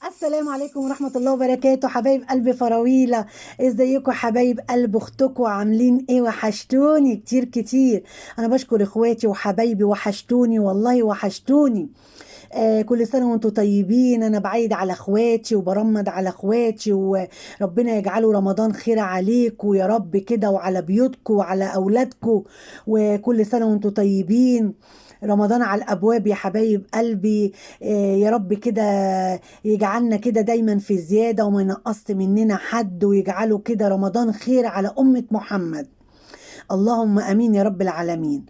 السلام عليكم ورحمة الله وبركاته، حبايب قلب فراويلة. ازيكم حبايب قلب اختكم؟ عاملين ايه؟ وحشتوني كتير كتير. انا بشكر اخواتي وحبايبي، وحشتوني والله وحشتوني. كل سنة وانتم طيبين. انا بعيد على اخواتي وبرمض على اخواتي، وربنا يجعله رمضان خير عليكم يا رب كده، وعلى بيوتكم وعلى اولادكم. وكل سنة وانتم طيبين. رمضان على الابواب يا حبايب قلبي. يا رب كده يجعلنا كده دايما في زيادة، وما ينقص مننا حد، ويجعله كده رمضان خير على أمة محمد. اللهم امين يا رب العالمين.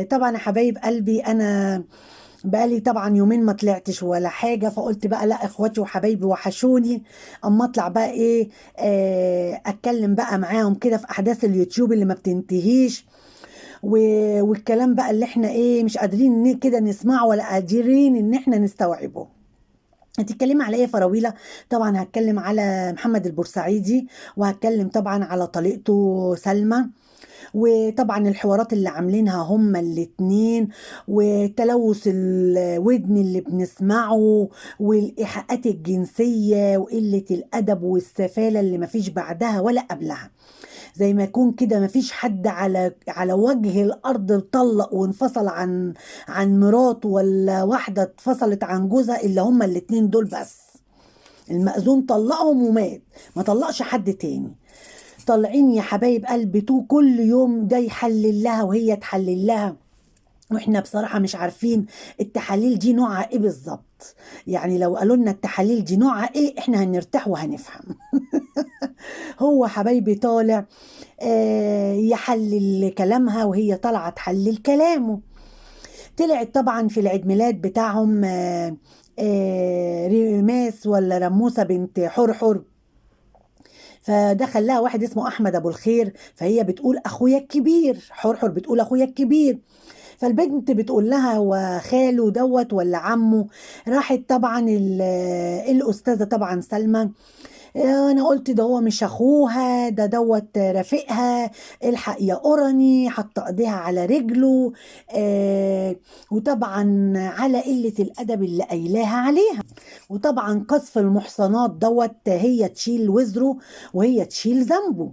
طبعا يا حبايب قلبي، انا بقالي طبعا يومين ما طلعتش ولا حاجه، فقلت بقى لا، اخواتي وحبايبي وحشوني. اما اطلع بقى ايه، اتكلم بقى معاهم كده في احداث اليوتيوب اللي ما بتنتهيش. والكلام بقى اللي احنا ايه مش قادرين كده نسمعه، ولا قادرين ان احنا نستوعبه. هتتكلمي على ايه يا فراويلة؟ طبعا هتكلم على محمد البورسعيدي، وهتكلم طبعا على طليقته سلمى، وطبعا الحوارات اللي عاملينها هما الاتنين، وتلوث الودن اللي بنسمعه، والإيحاءات الجنسية، وقلة الأدب والسفالة اللي مفيش بعدها ولا قبلها. زي ما يكون كده مفيش حد على وجه الأرض طلق وانفصل عن مراته، ولا واحدة اتفصلت عن جوزها، إلا هما الاتنين دول بس. المأذون طلقهم ومات، ما طلقش حد تاني. طالعين يا حبايب قلبي تو كل يوم، ده يحلل لها وهي تحلل لها. واحنا بصراحة مش عارفين التحاليل دي نوعها ايه بالظبط. يعني لو قالوا لنا التحاليل دي نوعها ايه، احنا هنرتاح وهنفهم. هو حبايبي طالع يحلل كلامها، وهي طالعة تحلل كلامه. طلعت طبعا في العيد ميلاد بتاعهم ريماس ولا رموسة بنت حرحر. فدخل لها واحد اسمه احمد ابو الخير، فهي بتقول اخويا الكبير، حرحر بتقول اخويا الكبير. فالبنت بتقول لها هو خاله دوت ولا عمه. راحت طبعا الاستاذه طبعا سلمى، انا قلت ده هو مش اخوها، ده دوت رفيقها. الحق يا قرني، حط ايديها على رجله. وطبعا على قله الادب اللي قايلاها عليها. وطبعا قذف المحصنات دوت هي تشيل وزره، وهي تشيل ذنبه.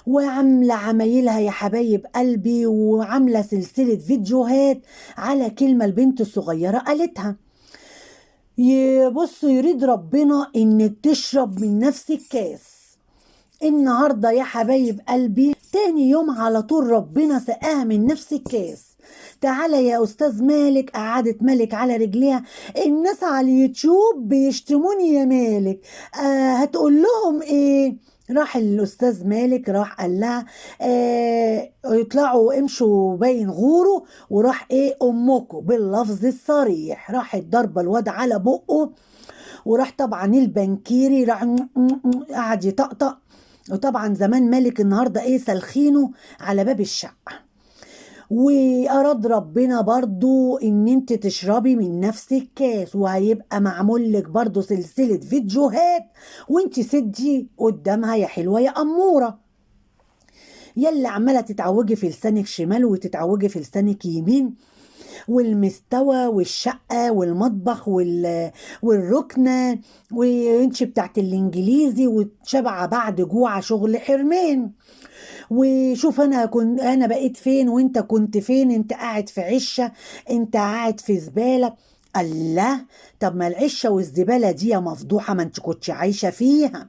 وعاملة عمايلها يا حبايب قلبي، وعاملة سلسلة فيديوهات على كلمة البنت الصغيرة قالتها. يبص يريد ربنا انك تشرب من نفس الكاس. النهاردة يا حبايب قلبي تاني يوم على طول ربنا سقاها من نفس الكاس. تعالى يا أستاذ مالك، قعدت مالك على رجليها. الناس على اليوتيوب بيشتموني يا مالك، هتقول لهم ايه؟ راح الأستاذ مالك راح قال لها اطلعوا امشوا باين غوروا. وراح ايه أمكم باللفظ الصريح، راحت ضربة الواد على بقه. وراح طبعا البنكيري راح قعد يطقطق. وطبعا زمان مالك النهارده ايه سلخينه على باب الشقه. واراد ربنا برضو ان انت تشربي من نفس الكاس، وهيبقى معمول لك برضو سلسله فيديوهات، وانت سدي قدامها يا حلوه يا اموره. يلا عماله تتعوجي في لسانك شمال وتتعوجي في لسانك يمين، والمستوى والشقة والمطبخ والركنة، وانت بتاعت الانجليزي، وشبع بعد جوع شغل حرمان. وشوف انا بقيت فين وانت كنت فين، انت قاعد في عشة، انت قاعد في زبالة. الله. طب ما العشة والزبالة دي يا مفضوحة، ما انت كنتش عايشة فيها،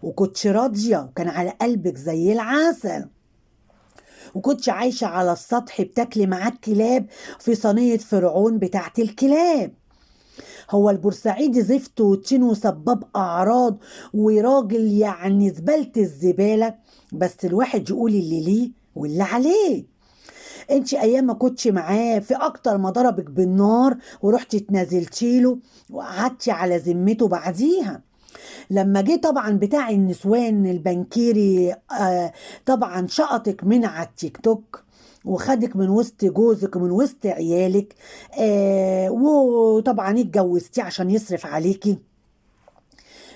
وكنتش راضية، وكان على قلبك زي العسل، وكنتش عايشة على السطح بتاكلي معاك كلاب في صينية فرعون بتاعت الكلاب. هو البورسعيدي زفت وتين وسباب أعراض، وراجل يعني زبالة الزبالة. بس الواحد يقول اللي ليه واللي عليه. انت ايام ما كنتش معاه في اكتر ما ضربك بالنار ورحتي اتنازلتيله وقعدتي على ذمته بعديها. لما جه طبعا بتاع النسوان البنكيري طبعا شقطك من على التيك توك، وخدك من وسط جوزك ومن وسط عيالك. وطبعا اتجوزتيه عشان يصرف عليكي.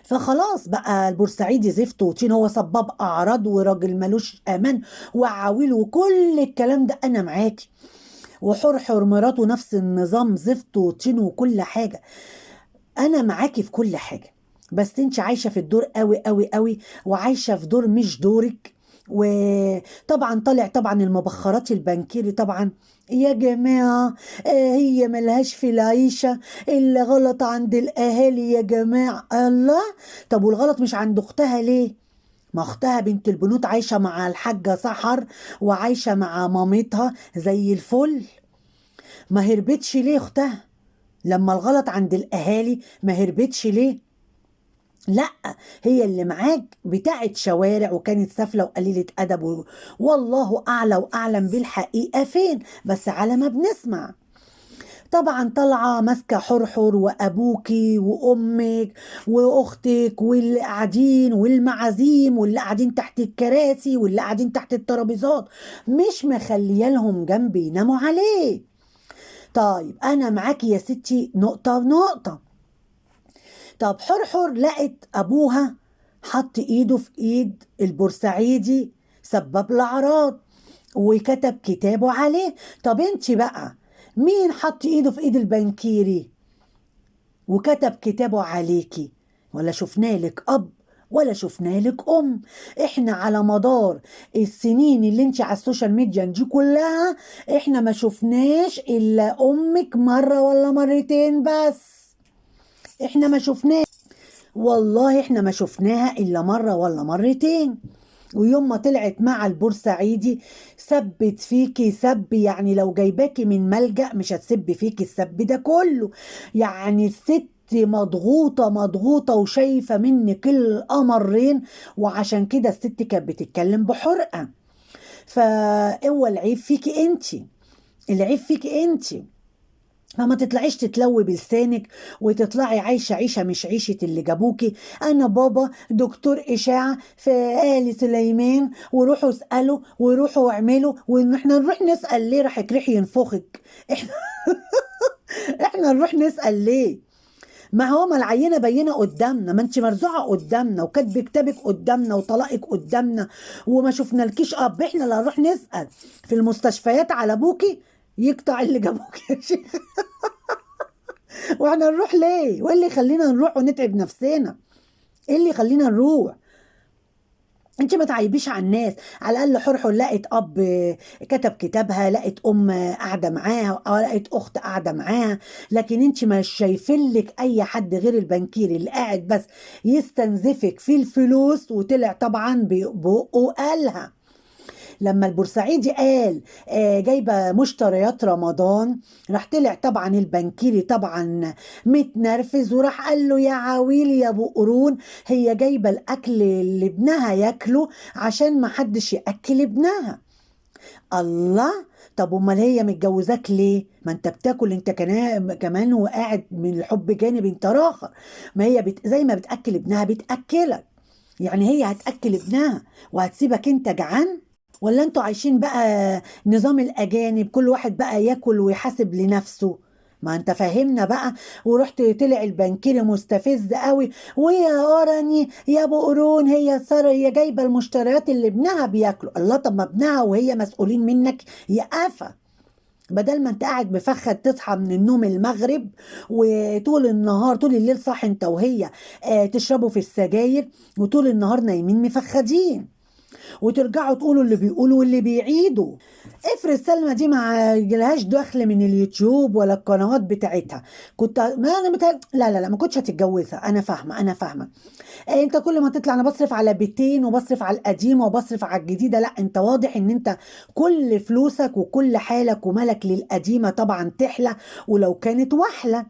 فخلاص بقى البورسعيدي زفت وطين، هو سباب اعراض وراجل ملوش امان وعويل وكل الكلام ده، انا معاكي. وحرحر مراته نفس النظام، زفت وطين وكل حاجه. انا معاكي في كل حاجه، بس انت عايشه في الدور قوي قوي قوي، وعايشه في دور مش دورك. وطبعا طالع طبعا المبخرات البنكيري طبعا. يا جماعة، هي ملهاش في العيشة إلا غلط عند الأهالي يا جماعة. الله، طب والغلط مش عند أختها ليه؟ ما أختها بنت البنوت عايشة مع الحاجة سحر، وعايشة مع مامتها زي الفل. ما هربتش ليه أختها؟ لما الغلط عند الأهالي ما هربتش ليه؟ لا، هي اللي معاك بتاعت شوارع، وكانت سافلة وقليلة أدب والله أعلى وأعلم بالحقيقة فين، بس على ما بنسمع. طبعا طالعة ماسكة حرحر وأبوكي وأمك وأختك، واللي قاعدين والمعازيم واللي قاعدين تحت الكراسي واللي قاعدين تحت الترابيزات، مش مخليه لهم جنب يناموا عليه. طيب أنا معاكي يا ستي نقطة نقطة. طب حرحر لقت ابوها حط ايده في ايد البورسعيدي سباب الاعراض، وكتب كتابه عليه. طب انت بقى، مين حط ايده في ايد البنكيري وكتب كتابه عليكي؟ ولا شفنا لك اب ولا شفنا لك ام. احنا على مدار السنين اللي انت على السوشيال ميديا دي كلها، احنا ما شفناش الا امك مرة ولا مرتين بس. احنا ما شفناش، والله احنا ما شفناها الا مرة ولا مرتين. ويوم ما طلعت مع البورسعيدي سبت فيكي سب، يعني لو جايباكي من ملجأ مش هتسب فيكي السب ده كله. يعني الست مضغوطة مضغوطة وشايفة منك القمرين، وعشان كده الست كانت بتتكلم بحرقة. فاول العيب فيكي انتي، العيب فيكي انتي. فما تطلعيش تتلوي بلسانك وتطلعي عايشة عيشة مش عيشة اللي جابوكي. أنا بابا دكتور إشاعة في آل سليمان، وروحوا اسألوا وروحوا اعملوا، وإن احنا نروح نسأل ليه؟ راح يكرح ينفخك. احنا احنا نروح نسأل ليه؟ ما هو ما العينة بينة قدامنا، ما انت مرزوعة قدامنا، وكاتب كتابك قدامنا، وطلاقك قدامنا، وما شفنالكيش اب. احنا اللي هنروح نسأل في المستشفيات على ابوكي؟ يقطع اللي جابوكي يا شيخ. واحنا نروح ليه؟ وايه اللي يخلينا نروح ونتعب نفسنا؟ ايه اللي يخلينا نروح؟ انت ما تعيبيش على الناس. على الاقل حرحر لقت اب كتب كتابها، لقت ام قاعده معاها، او لقت اخت قاعده معاها. لكن انت مش شايفين لك اي حد غير البنكير اللي قاعد بس يستنزفك في الفلوس. وطلع طبعا بقه قالها لما البورسعيدي قال جايبه مشتريات رمضان، راح طلع طبعا البنكيري طبعا متنرفز، وراح قال له يا عويل يا ابو قرون، هي جايبه الاكل اللي ابنها ياكله عشان ما حدش ياكل ابنها. الله، طب امال هي متجوزاك ليه؟ ما انت بتاكل انت كمان وقاعد من الحب جانب انت راخر. ما هي زي ما بتاكل ابنها بتاكلك. يعني هي هتاكل ابنها وهتسيبك انت جعان؟ ولا انتوا عايشين بقى نظام الأجانب، كل واحد بقى ياكل ويحاسب لنفسه؟ ما انت فاهمنا بقى. ورحت طلع البنكيري مستفز قوي، ويا قرني يا ابو قرون، هي ساره هي جايبه المشتريات اللي ابنها بياكله. الله، طب ما ابنها وهي مسؤولين منك يا قفا. بدل ما انت قاعد مفخد تصحى من النوم المغرب، وطول النهار طول الليل صاحي انت وهي تشربوا في السجاير، وطول النهار نايمين مفخدين، وترجعوا تقولوا اللي بيقولوا واللي بيعيدوا. افرض سلمى دي ما جالهاش دخل من اليوتيوب ولا القنوات بتاعتها، كنت ما انا لا لا لا، ما كنتش هتتجوزها. انا فاهمه انا فاهمه. انت كل ما تطلع انا بصرف على بيتين وبصرف على القديمه وبصرف على الجديده. لا، انت واضح ان انت كل فلوسك وكل حالك وملك للقديمه طبعا تحلى ولو كانت وحله،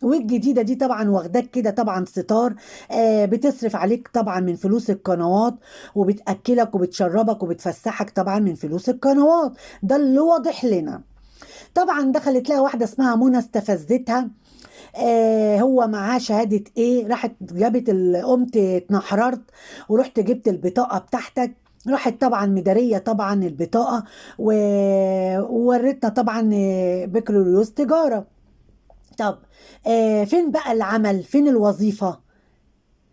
والجديدة دي طبعا واخداك كده طبعا ستار. بتصرف عليك طبعا من فلوس القنوات، وبتأكلك وبتشربك وبتفسحك طبعا من فلوس القنوات. ده اللي واضح لنا. طبعا دخلت لها واحدة اسمها منى استفزتها. هو معاه شهادة ايه؟ راحت جابت قمت اتنحررت ورحت جبت البطاقة بتاعتك. راحت طبعا مدارية طبعا البطاقة وورتنا طبعا بكالوريوس تجارة. طب فين بقى العمل؟ فين الوظيفة؟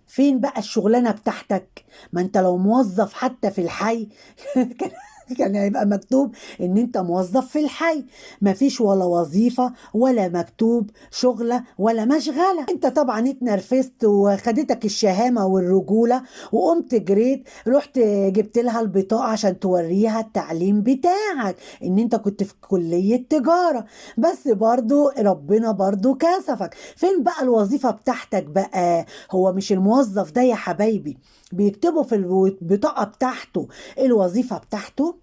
فين بقى الشغلانة بتاعتك؟ ما انت لو موظف حتى في الحي كان كان هيبقى مكتوب ان انت موظف في الحي، مفيش ولا وظيفة ولا مكتوب شغلة ولا مشغلة. انت طبعا اتنرفزت وخدتك الشهامة والرجولة، وقمت جريت رحت جبت لها البطاقة عشان توريها التعليم بتاعك ان انت كنت في كلية تجارة. بس برضو ربنا برضو كسفك. فين بقى الوظيفة بتاعتك بقى؟ هو مش الموظف ده يا حبايبي بيكتبوا في البطاقة بتاعته الوظيفة بتاعته؟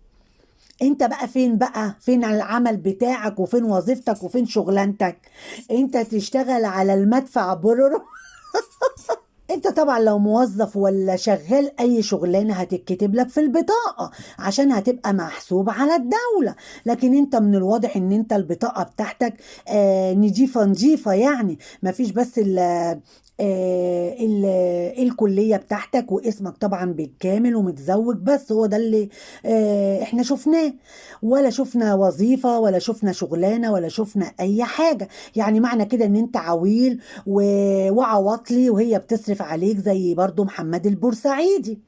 انت بقى فين بقى؟ فين العمل بتاعك وفين وظيفتك وفين شغلانتك؟ انت تشتغل على المدفع برر. انت طبعا لو موظف ولا شغال اي شغلانه هتتكتب لك في البطاقه عشان هتبقى محسوب على الدوله. لكن انت من الواضح ان انت البطاقه بتاعتك نجيفه نجيفه، يعني مفيش بس ال الكليه بتاعتك واسمك طبعا بالكامل ومتزوج، بس هو ده اللي احنا شفناه. ولا شفنا وظيفه ولا شفنا شغلانه ولا شفنا اي حاجه. يعني معنى كده ان انت عويل وعواطلي وهي بتصرف عليك زي برضو محمد البورسعيدي،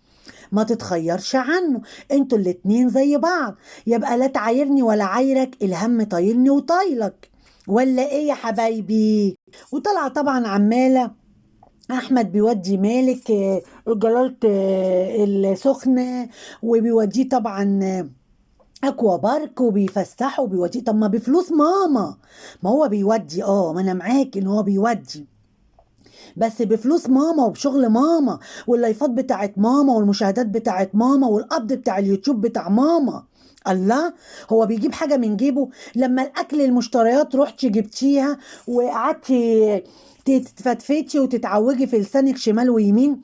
ما تتخيرش عنه. انتوا الاتنين زي بعض، يبقى لا تعايرني ولا عايرك، الهم طايلني وطايلك، ولا ايه يا حبايبي؟ وطلع طبعا عمالة احمد بيودي مالك جلالة السخنة، وبيوديه طبعا اكوا بارك وبيفسحه وبيوديه. طب ما بفلوس ماما، ما هو بيودي، ما انا معاك ان هو بيودي، بس بفلوس ماما وبشغل ماما واللايفات بتاعت ماما والمشاهدات بتاعت ماما والقبض بتاع اليوتيوب بتاع ماما. الله، هو بيجيب حاجة من جيبه؟ لما الأكل المشتريات رحتي جبتيها وقعدتي تتفتفتي وتتعوجي في لسانك شمال ويمين،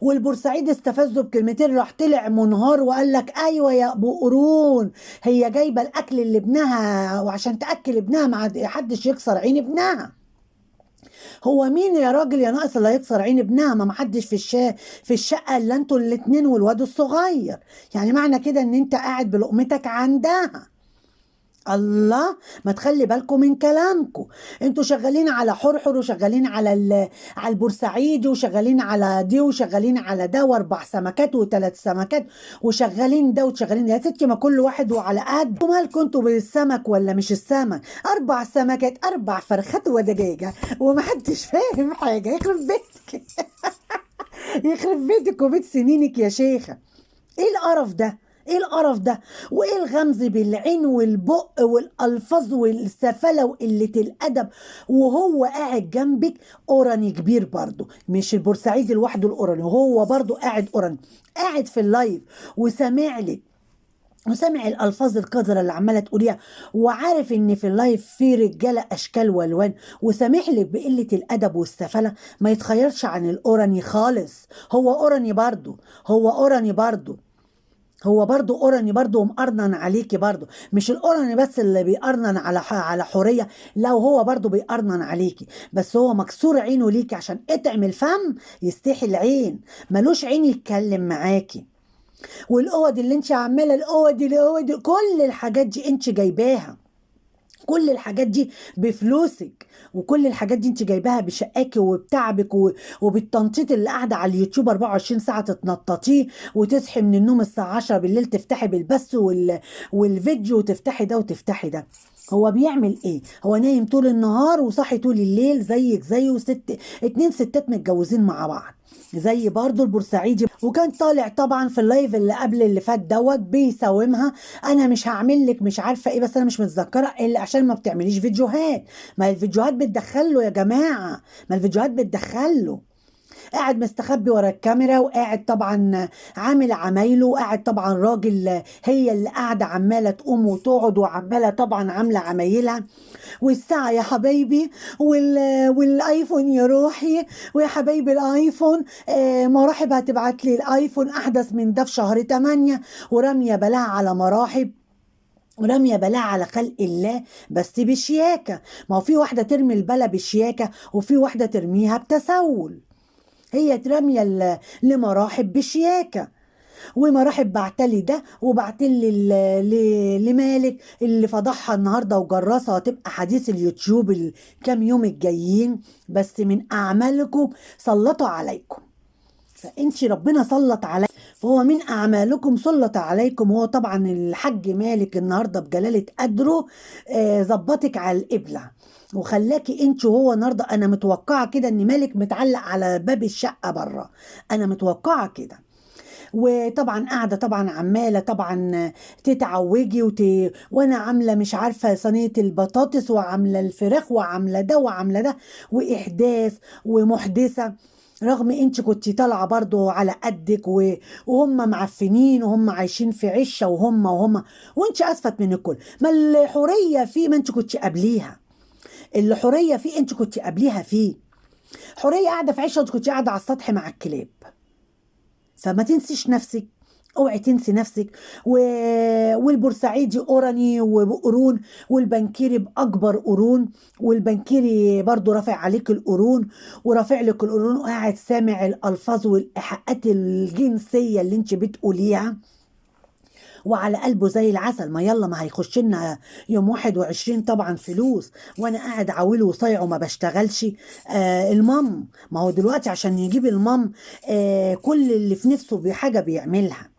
والبورسعيد استفزه بكلمتين راح طلع منهار وقال لك ايوه يا ابو قرون، هي جايبه الاكل اللي ابنها وعشان تاكل ابنها ما حدش يكسر عين ابنها. هو مين يا راجل يا ناقص اللي هيكسر عين ابنها؟ ما محدش في الشقه الا انتوا الاتنين والواد الصغير. يعني معنى كده ان انت قاعد بلقمتك عندها. الله، ما تخلي بالكم من كلامكم. انتوا شغالين على حرحر وشغالين على البورسعيدي وشغالين على دي وشغالين على ده، واربع سمكات وثلاث سمكات وشغالين ده وشغالين ده. يا ستي ما كل واحد وعلى قد مالكم انتوا بالسمك ولا مش السمك؟ اربع سمكات، اربع فرخات ودجاجه ومحدش فاهم حاجه. يخرب بيتك. يخرب بيتك وبيت سنينك يا شيخه. ايه القرف ده؟ ايه القرف ده؟ وايه الغمز بالعين والبق والالفاظ والسفله وقله الادب وهو قاعد جنبك؟ اوراني كبير برضه، مش البورسعيدي لوحده الاوراني، هو برضه قاعد اوراني، قاعد في اللايف وسامع لك وسامع الالفاظ القذره اللي عماله تقوليها، وعارف ان في اللايف في رجاله اشكال والوان، وسامح لك بقله الادب والسفله. ما يتخيرش عن الاوراني خالص. هو اوراني برضه، هو اوراني برضه، هو برضو اوراني برضو ومقرنن عليكي برضو. مش الاوراني بس اللي بيقرنن على حوريه، لو هو برضو بيقرنن عليكي، بس هو مكسور عينه ليكي عشان اطعم الفم يستحي العين، ملوش عين يتكلم معاكي. والاوض اللي انت عماله الاوض كل الحاجات دي انت جايباها، كل الحاجات دي بفلوسك، وكل الحاجات دي انت جايباها بشقاكي وبتعبك وبالتنطيط اللي قاعده على اليوتيوب 24 ساعه تتنططيه، وتصحي من النوم الساعه 10 بالليل تفتحي بالبث والفيديو وتفتحي ده وتفتحي ده. هو بيعمل ايه؟ هو نايم طول النهار وصاحي طول الليل زيك زيه، اتنين ستات متجوزين مع بعض زي برضو البورسعيدي. وكان طالع طبعا في اللايف اللي قبل اللي فات دوت بيساومها، انا مش هعمل لك مش عارفه ايه، بس انا مش متذكره الا عشان ما بتعمليش فيديوهات. ما الفيديوهات بتدخله يا جماعه، ما الفيديوهات بتدخله. قاعد مستخبي ورا الكاميرا وقاعد طبعا عامل عمايله، وقاعد طبعا راجل هي اللي قاعده عماله تقوم وتقعد وعماله طبعا عامله عمايلها. والساعة يا حبايبي والايفون يا روحي، ويا حبايبي الايفون مراحب هتبعت لي الايفون احدث من ده في شهر 8، ورامية بلاها على مراحب ورامية بلاها على خلق الله، بس بشياكة. ما هو في واحدة ترمي البلا بشياكة وفي واحدة ترميها بتسول. هي رامية لمراحب بشياكة، ومراحب بعتلي ده وبعتلي لمالك اللي فضحها النهارده وجرسها هتبقى حديث اليوتيوب الكام يوم الجايين، بس من اعمالكم سلطوا عليكم. فانت ربنا سلط عليك فهو من أعمالكم سلط عليكم. هو طبعا الحاج مالك النهارده بجلالة قدره ظبطك على القبلة وخلاكي انت وهو النهارده. انا متوقعه كده ان مالك متعلق على باب الشقه بره، انا متوقعه كده. وطبعا قاعده طبعا عماله طبعا تتعوجي وانا عامله مش عارفه صينيه البطاطس وعامله الفراخ وعامله ده وعامله ده، واحداث ومحدثه. رغم انت كنت طالعه برضو على قدك وهم معفنين وهم عايشين في عشه وهم وانت اسفت من الكل. ما الحوريه فيه، ما انت كنت قبليها. الحوريه فيه، انت كنت قبليها فيه. حوريه قاعده في عشه وانت كنت قاعده على السطح مع الكلاب. فما تنسيش نفسك، اوعي تنسي نفسك. والبورسعيدي اوراني وقرون، والبنكيري باكبر قرون، والبنكيري برضو رافع عليك القرون ورافع لك القرون وقاعد سامع الالفاظ والايحاءات الجنسيه اللي انت بتقوليها وعلى قلبه زي العسل. ما يلا، ما هيخش لنا يوم 21 طبعا فلوس وانا قاعد عاوله وصايعه وما بشتغلش. المام، ما هو دلوقتي عشان يجيب المام كل اللي في نفسه بحاجه بيعملها.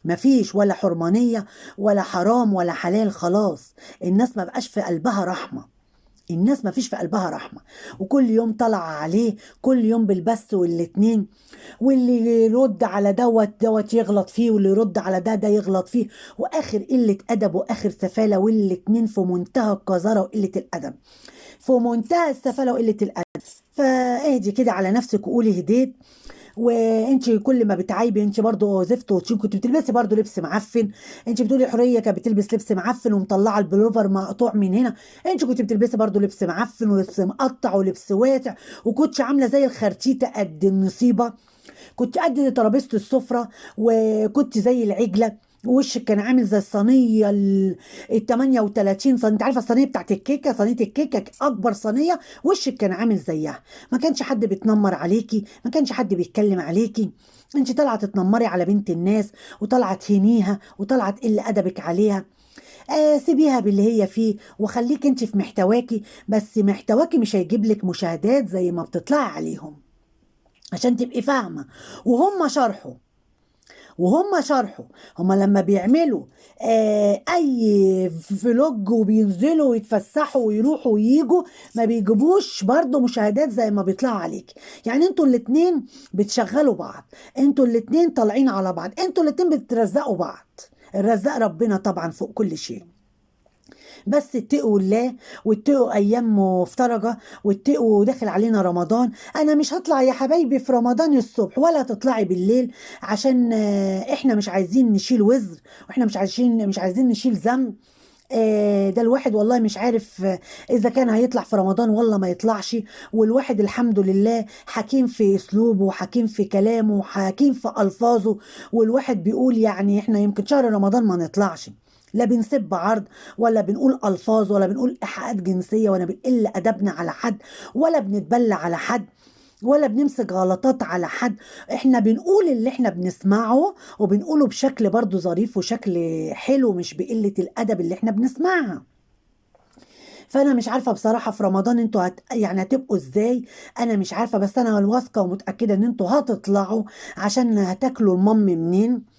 مفيش ولا حرمانيه ولا حرام ولا حلال، خلاص. الناس ما بقاش في قلبها رحمه. الناس ما فيش في قلبها رحمة، وكل يوم طلع عليه، كل يوم بالبث والاتنين. واللي يرد على دوت يغلط فيه، واللي يرد على ده يغلط فيه. واخر قلة ادب واخر سفالة، والاتنين في منتهى القذارة وقلة الادب، في منتهى السفالة وقلة الادب. فاهدي كده على نفسك وقولي هديت. وانت كل ما بتعيبي انت برضو زفت وطين. كنت بتلبسي برضو لبس معفن. انت بتقولي حوريه كانت بتلبس لبس معفن ومطلعه البلوفر مقطوع من هنا. انت كنت بتلبسي برضو لبس معفن ولبس مقطع ولبس واسع، وكنت عامله زي الخرتيته قد النصيبه. كنت قد ترابيزه السفره، وكنت زي العجله. وشك كان عامل زي الصينيه ال 38 صينيه. انت عارفه الصينيه بتاعت الكيكه، صينيه الكيكه اكبر صينيه، وشك كان عامل زيها. ما كانش حد بيتنمر عليكي، ما كانش حد بيتكلم عليكي. انت طالعه تتنمري على بنت الناس، وطالعه تهينيها، وطالعه تقل ادبك عليها. سيبيها باللي هي فيه وخليك انت في محتواكي. بس محتواكي مش هيجيب لك مشاهدات زي ما بتطلعي عليهم، عشان تبقي فاهمه. وهم شرحوا هم لما بيعملوا اي فلوج وبينزلوا ويتفسحوا ويروحوا وييجوا، ما بيجيبوش برضو مشاهدات زي ما بيطلعوا عليك. يعني انتوا الاتنين بتشغلوا بعض، انتوا الاتنين طالعين على بعض، انتوا الاتنين بترزقوا بعض. الرزاق ربنا طبعا فوق كل شيء. بس اتقوا الله، واتقوا ايام مفترجه، واتقوا داخل علينا رمضان. انا مش هطلع يا حبايبي في رمضان الصبح ولا تطلعي بالليل، عشان احنا مش عايزين نشيل وزر، واحنا مش عايزين نشيل ذنب. ده الواحد والله مش عارف اذا كان هيطلع في رمضان والله ما يطلعش. والواحد الحمد لله حكيم في اسلوبه وحكيم في كلامه وحكيم في الفاظه. والواحد بيقول يعني احنا يمكن شهر رمضان ما نطلعش، لا بنسب عرض ولا بنقول الفاظ ولا بنقول ايحاءات جنسيه ولا بنقل ادبنا على حد ولا بنتبلى على حد ولا بنمسك غلطات على حد. احنا بنقول اللي احنا بنسمعه وبنقوله بشكل برضو ظريف وشكل حلو، مش بقلة الادب اللي احنا بنسمعها. فانا مش عارفه بصراحه في رمضان انتوا يعني هتبقوا ازاي. انا مش عارفه، بس انا واثقه ومتاكده ان انتوا هتطلعوا، عشان هتاكلوا المم منين.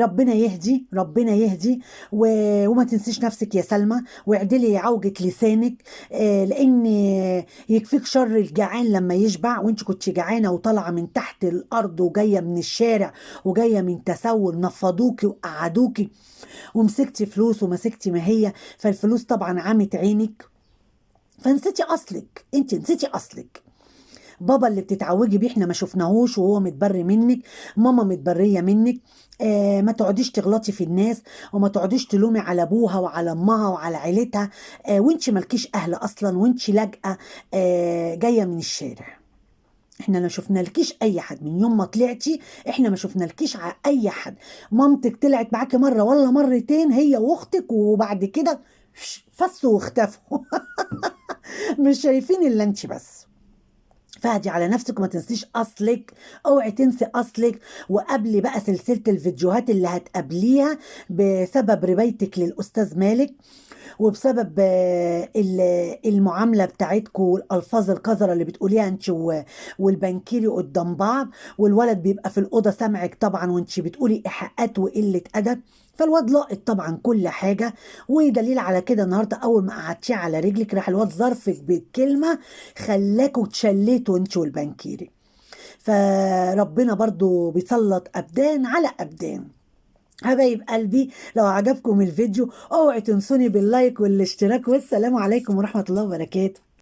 ربنا يهدي، ربنا يهدي. وما تنسيش نفسك يا سلمى، واعدلي عوجة لسانك. لان يكفيك شر الجعان لما يشبع. وانت كنت جعانه وطالعه من تحت الارض وجايه من الشارع وجايه من تسول، نفضوكي وقعدوكي ومسكتي فلوس ومسكتي ما هي. فالفلوس طبعا عمت عينك، فنسيتي اصلك. انت نسيتي اصلك. بابا اللي بتتعوجي بيه احنا ما شفناهوش وهو متبري منك، ماما متبريه منك. ما تقعديش تغلطي في الناس، وما تقعديش تلومي على ابوها وعلى امها وعلى عيلتها. وانت مالكيش اهل اصلا، وانت لاجئه جايه من الشارع. احنا ما شفنالكيش اي حد من يوم ما طلعتي، احنا ما شفنالكيش اي حد. مامتك طلعت معاكي مره ولا مرتين هي واختك، وبعد كده فسوا واختفوا. مش شايفين الا انت بس. فهدي على نفسك وما تنسيش اصلك، اوعي تنسي اصلك. وقبلي بقى سلسلة الفيديوهات اللي هتقابليها بسبب ربايتك للاستاذ مالك، وبسبب المعاملة بتاعتكم والألفاظ القذرة اللي بتقوليها انت والبنكيري قدام بعض، والولد بيبقى في الأوضة سامعك طبعا وانت بتقولي إيحاءات وقلة أدب. فالواد لاقط طبعا كل حاجة، ودليل على كده النهارده أول ما قعدتيه على رجلك راح الواد ظرفك بالكلمة خلاكوا تشليتوا انت والبنكيري. فربنا برضو بيسلط أبدان على أبدان. حبايب قلبي، لو عجبكم الفيديو اوعوا تنسوني باللايك والاشتراك، والسلام عليكم ورحمة الله وبركاته.